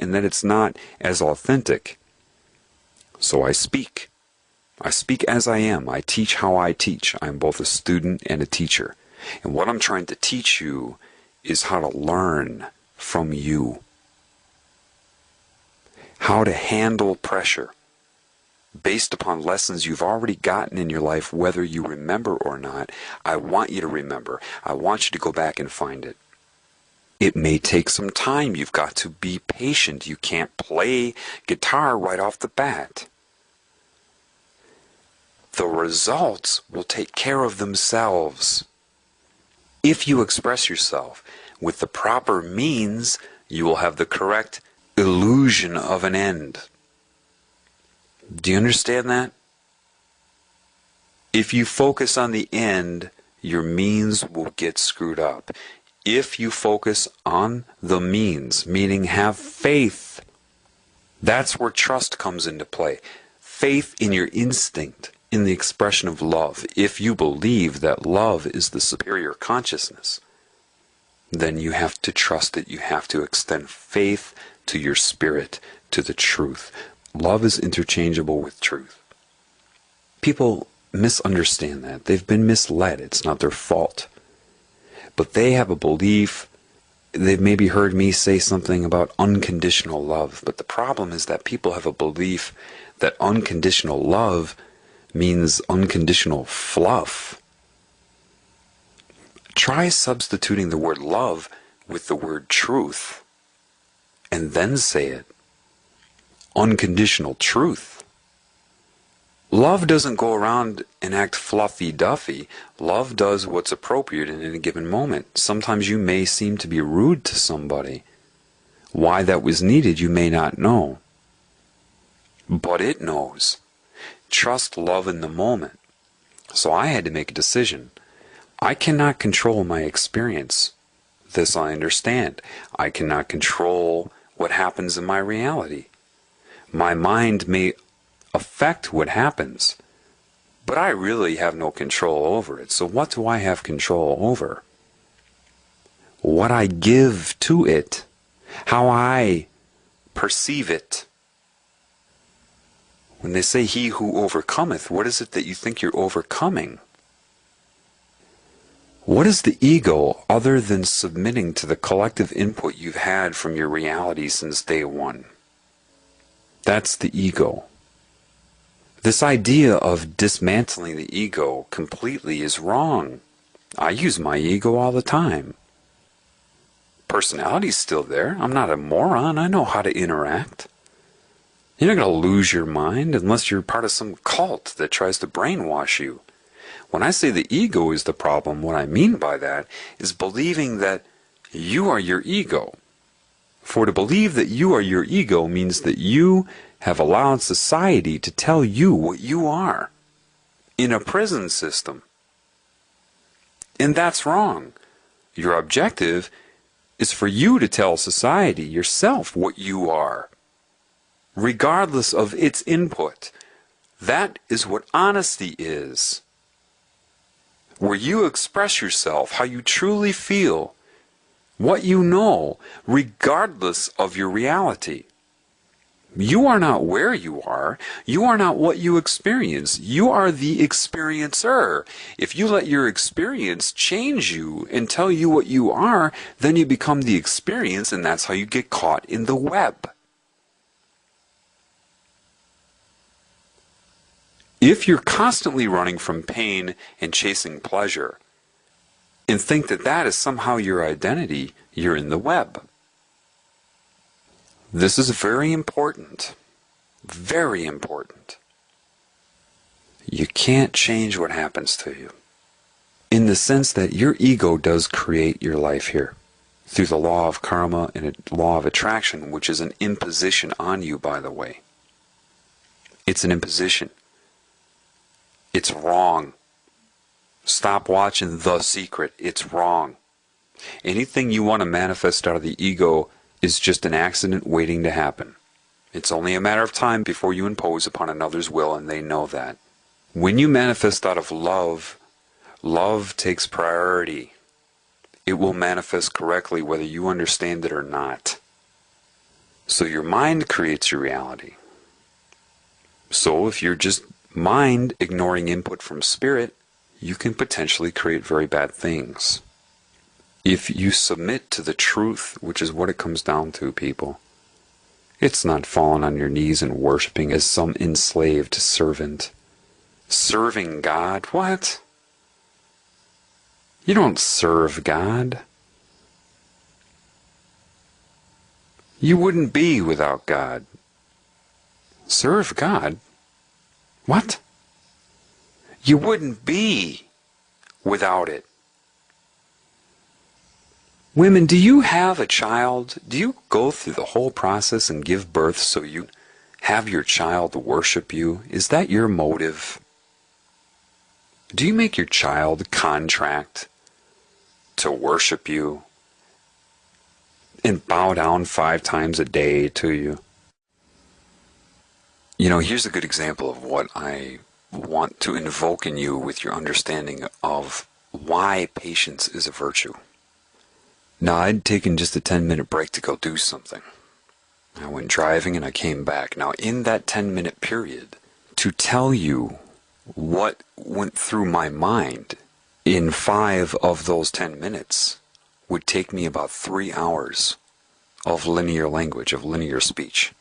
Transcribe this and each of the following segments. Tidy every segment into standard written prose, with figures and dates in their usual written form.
and that it's not as authentic. So I speak. I speak as I am. I teach how I teach. I'm both a student and a teacher. And what I'm trying to teach you is how to learn from you. How to handle pressure based upon lessons you've already gotten in your life, whether you remember or not. I want you to remember. I want you to go back and find it. It may take some time. You've got to be patient. You can't play guitar right off the bat. The results will take care of themselves. If you express yourself with the proper means, you will have the correct illusion of an end. Do you understand that? If you focus on the end, your means will get screwed up. If you focus on the means, meaning have faith, that's where trust comes into play. Faith in your instinct, in the expression of love. If you believe that love is the superior consciousness, then you have to trust it. You have to extend faith to your spirit, to the truth. Love is interchangeable with truth. People misunderstand that. They've been misled. It's not their fault. But they have a belief. They've maybe heard me say something about unconditional love. But the problem is that people have a belief that unconditional love means unconditional fluff. Try substituting the word love with the word truth, and then say it. Unconditional truth. Love doesn't go around and act fluffy-duffy. Love does what's appropriate in a given moment. Sometimes you may seem to be rude to somebody. Why that was needed, you may not know. But it knows. Trust love in the moment. So I had to make a decision. I cannot control my experience. This I understand. I cannot control what happens in my reality. My mind may affect what happens, but I really have no control over it. So what do I have control over? What I give to it, how I perceive it. When they say he who overcometh, what is it that you think you're overcoming? What is the ego other than submitting to the collective input you've had from your reality since day one? That's the ego. This idea of dismantling the ego completely is wrong. I use my ego all the time. Personality's still there. I'm not a moron. I know how to interact. You're not going to lose your mind unless you're part of some cult that tries to brainwash you. When I say the ego is the problem, what I mean by that is believing that you are your ego. For to believe that you are your ego means that you have allowed society to tell you what you are in a prison system. And that's wrong. Your objective is for you to tell society yourself what you are, regardless of its input. That is what honesty is. Where you express yourself, how you truly feel, what you know, regardless of your reality. You are not where you are. You are not what you experience. You are the experiencer. If you let your experience change you and tell you what you are, then you become the experience, and that's how you get caught in the web. If you're constantly running from pain and chasing pleasure, and think that that is somehow your identity, you're in the web. This is very important. Very important. You can't change what happens to you. In the sense that your ego does create your life here. Through the law of karma and a law of attraction, which is an imposition on you, by the way. It's an imposition. It's wrong. Stop watching The Secret. It's wrong. Anything you want to manifest out of the ego is just an accident waiting to happen. It's only a matter of time before you impose upon another's will, and they know that. When you manifest out of love, love takes priority. It will manifest correctly whether you understand it or not. So your mind creates your reality. So if you're just mind ignoring input from spirit, you can potentially create very bad things. If you submit to the truth, which is what it comes down to, people, it's not falling on your knees and worshiping as some enslaved servant. Serving God? What? You don't serve God. You wouldn't be without God. Serve God? What? You wouldn't be without it. Women, do you have a child? Do you go through the whole process and give birth so you have your child worship you? Is that your motive? Do you make your child contract to worship you and bow down 5 times a day to you? You know, here's a good example of what I want to invoke in you with your understanding of why patience is a virtue. Now, I'd taken just a 10-minute break to go do something. I went driving and I came back. Now, in that 10-minute period, to tell you what went through my mind in 5 of those 10 minutes would take me about 3 hours of linear language, of linear speech.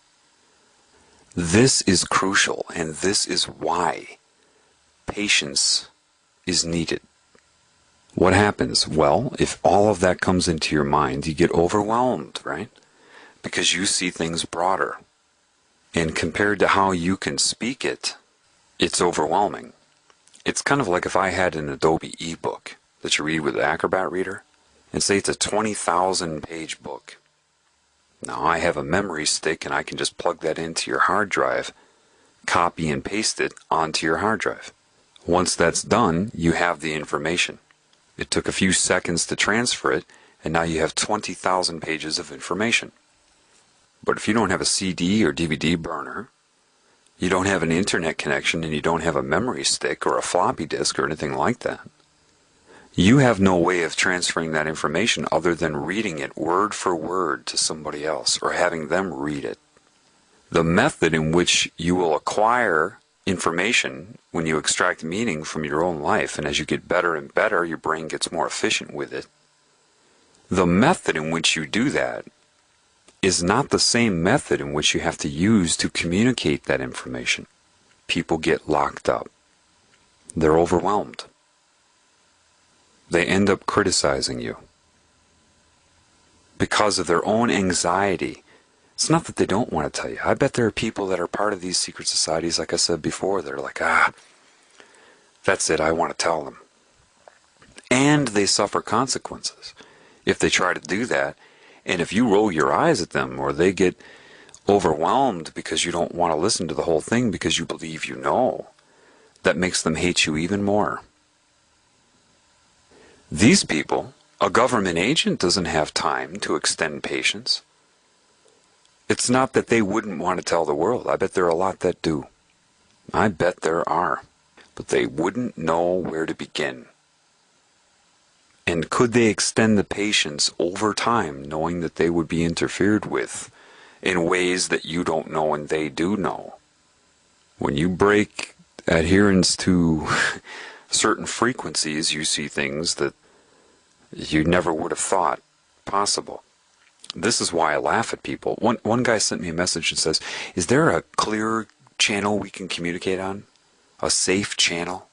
This is crucial, and this is why patience is needed. What happens? Well, if all of that comes into your mind, you get overwhelmed, right? Because you see things broader. And compared to how you can speak it, it's overwhelming. It's kind of like if I had an Adobe ebook that you read with an Acrobat Reader, and say it's a 20,000 page book. Now I have a memory stick and I can just plug that into your hard drive, copy and paste it onto your hard drive. Once that's done, you have the information. It took a few seconds to transfer it, and now you have 20,000 pages of information. But if you don't have a CD or DVD burner, you don't have an internet connection, and you don't have a memory stick or a floppy disk or anything like that, you have no way of transferring that information other than reading it word for word to somebody else or having them read it. The method in which you will acquire information when you extract meaning from your own life, and as you get better and better, your brain gets more efficient with it. The method in which you do that is not the same method in which you have to use to communicate that information. People get locked up. They're overwhelmed. They end up criticizing you because of their own anxiety. It's not that they don't want to tell you. I bet there are people that are part of these secret societies, like I said before, they're like, that's it, I want to tell them. And they suffer consequences if they try to do that. And if you roll your eyes at them, or they get overwhelmed because you don't want to listen to the whole thing because you believe you know, that makes them hate you even more. These people, a government agent doesn't have time to extend patience. It's not that they wouldn't want to tell the world. I bet there are a lot that do. I bet there are. But they wouldn't know where to begin. And could they extend the patience over time, knowing that they would be interfered with in ways that you don't know and they do know? When you break adherence to certain frequencies, you see things that you never would have thought possible. This is why I laugh at people. One guy sent me a message and says, is there a clear channel we can communicate on? A safe channel?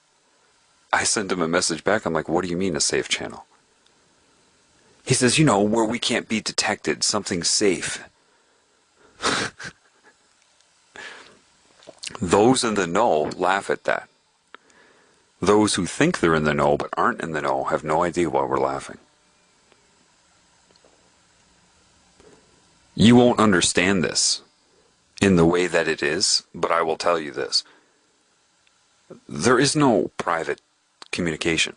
I sent him a message back. I'm like, what do you mean a safe channel? He says, where we can't be detected, something safe. Those in the know laugh at that. Those who think they're in the know but aren't in the know have no idea why we're laughing. You won't understand this in the way that it is, but I will tell you this. There is no private communication.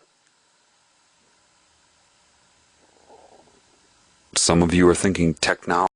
Some of you are thinking technology